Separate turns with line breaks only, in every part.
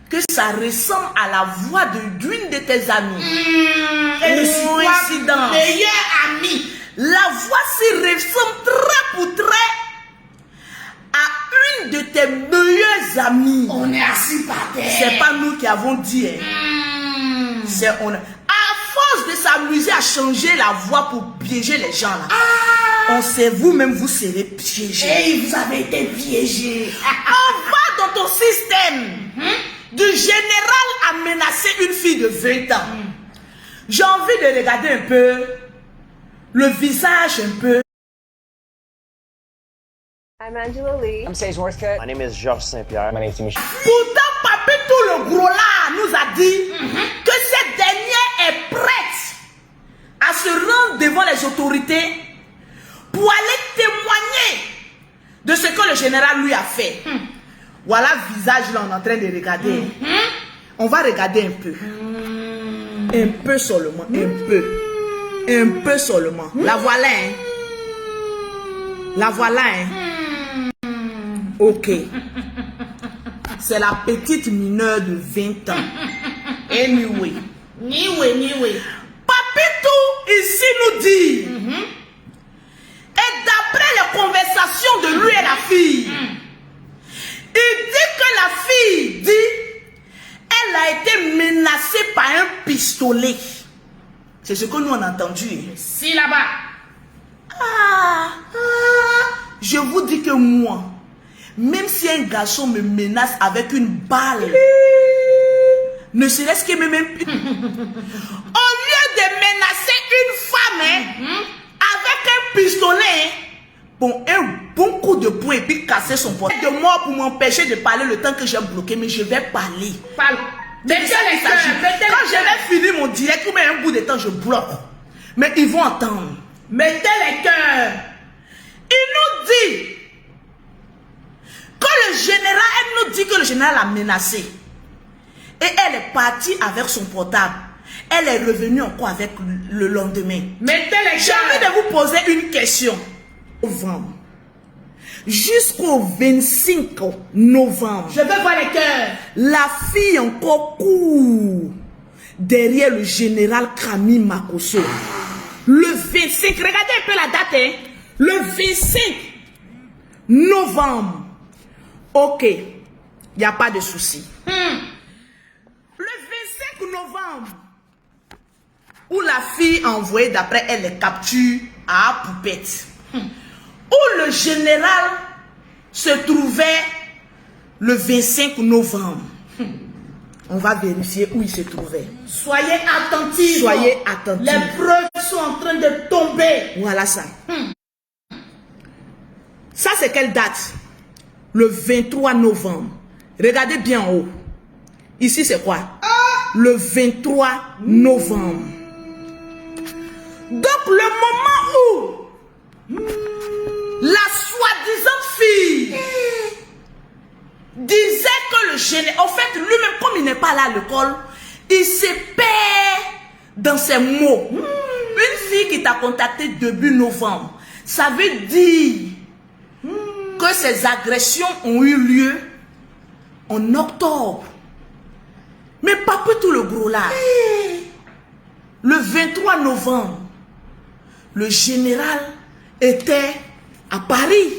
que ça ressemble à la voix d'une de tes amies.
Coïncidence. Meilleure amie.
La voix s'y ressemble trait pour trait à une de tes meilleures amies.
On est assis par terre.
C'est pas nous qui avons dit. C'est on. À force de s'amuser à changer la voix pour piéger les gens là. On sait vous-même vous serez piégés.
Et vous avez été piégés.
On va dans ton système. Du général à menacer une fille de 20 ans. J'ai envie de regarder un peu le visage un peu.
I'm Angela Lee.
I'm Sage Northcutt.
My name is Georges Saint-Pierre. My name is Michel.
Pourtant, Papito le gros là nous a dit que cette dernière est prête à se rendre devant les autorités pour aller témoigner de ce que le général lui a fait. Voilà le visage là, on est en train de regarder. On va regarder un peu. Un peu seulement, un peu. Un peu seulement. La voilà, hein. La voilà, hein. Ok. C'est la petite mineure de 20 ans. Anyway.
Anyway.
Papito ici nous dit. Et d'après les conversations de lui et la fille, il dit que la fille dit elle a été menacée par un pistolet. C'est ce que nous on a entendu.
Si là-bas.
Je vous dis que moi, même si un garçon me menace avec une balle, ne serait-ce que même au lieu de menacer une femme avec un pistolet, bon, un bon coup de poing et puis casser son poing de mort pour m'empêcher de parler le temps que j'ai bloqué, mais je vais parler.
Parle.
Quand je vais finir mon direct, ou même un bout de temps, je bloque. Mais ils vont entendre.
Mettez les cœurs.
Il nous dit que le général, elle nous dit que le général a menacé. Et elle est partie avec son portable. Elle est revenue encore avec le lendemain.
Mettez les
J'ai
cœurs.
envie de vous poser une question. Novembre. Jusqu'au 25 novembre.
Je veux voir les cœurs.
La fille encore court derrière le général Kami Makosso. Le 25, regardez un peu la date, hein. Le 25 novembre. Ok, il n'y a pas de souci. Le 25 novembre, où la fille a envoyé d'après elle les captures à Poupette. Où le général se trouvait le 25 novembre. On va vérifier où il se trouvait.
Soyez attentifs.
Soyez attentifs.
Les preuves sont en train de tomber.
Voilà ça. Ça, c'est quelle date? Le 23 novembre. Regardez bien en haut. Ici, c'est quoi? Le 23 novembre. Donc, le moment où la soi-disant fille disait que le général, en fait, lui-même, comme il n'est pas là à l'école, il se perd dans ses mots. Une fille qui t'a contacté début novembre, ça veut dire que ces agressions ont eu lieu en octobre. Mais pas que tout le gros là. Le 23 novembre, le général était à Paris.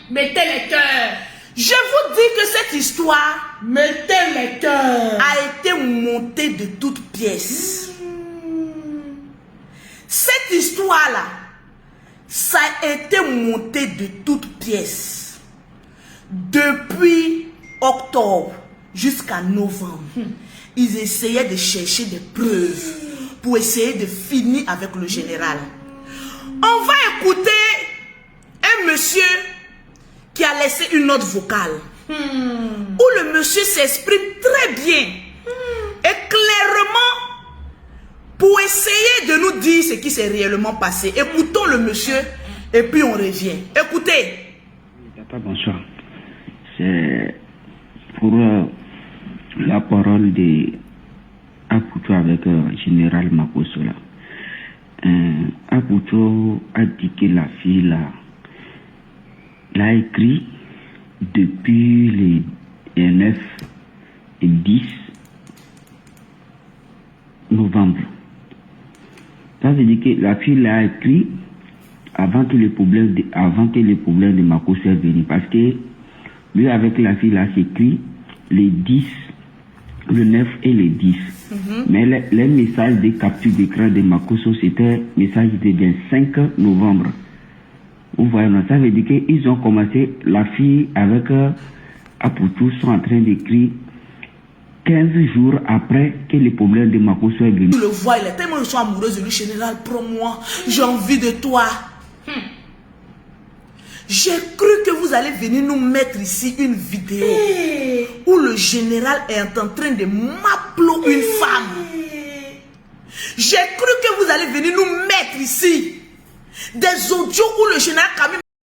Mettez les cœurs.
Je vous dis que cette histoire,
mettez les cœurs,
a été montée de toutes pièces. Cette histoire-là, ça a été monté de toutes pièces. Depuis octobre jusqu'à novembre, ils essayaient de chercher des preuves pour essayer de finir avec le général. On va écouter un monsieur qui a laissé une note vocale où le monsieur s'exprime très bien et clairement pour essayer de nous dire ce qui s'est réellement passé. Écoutons le monsieur et puis on revient. Écoutez.
Papa, bonsoir. C'est pour la parole de Aputo avec Général Makosso là. Aputo a dit que la fille là l'a écrit depuis les 9 et 10 novembre. Ça veut dire que la fille l'a écrit avant que les problèmes de Marco soient venus. Parce que lui, avec la fille, là, s'écrit les 10, le 9 et les 10. Mais les messages de capture d'écran de Makoso, c'était message de 25 novembre. Vous voyez, ça veut dire qu'ils ont commencé, la fille avec Apoutou sont en train d'écrire 15 jours après que les problèmes de Makoso est venu.
Tu le vois, il est tellement amoureux de lui, général, prends-moi, j'ai envie de toi. J'ai cru que vous allez venir nous mettre ici une vidéo où le général est en train de m'appeler une femme. J'ai cru que vous allez venir nous mettre ici des audios où le général Kami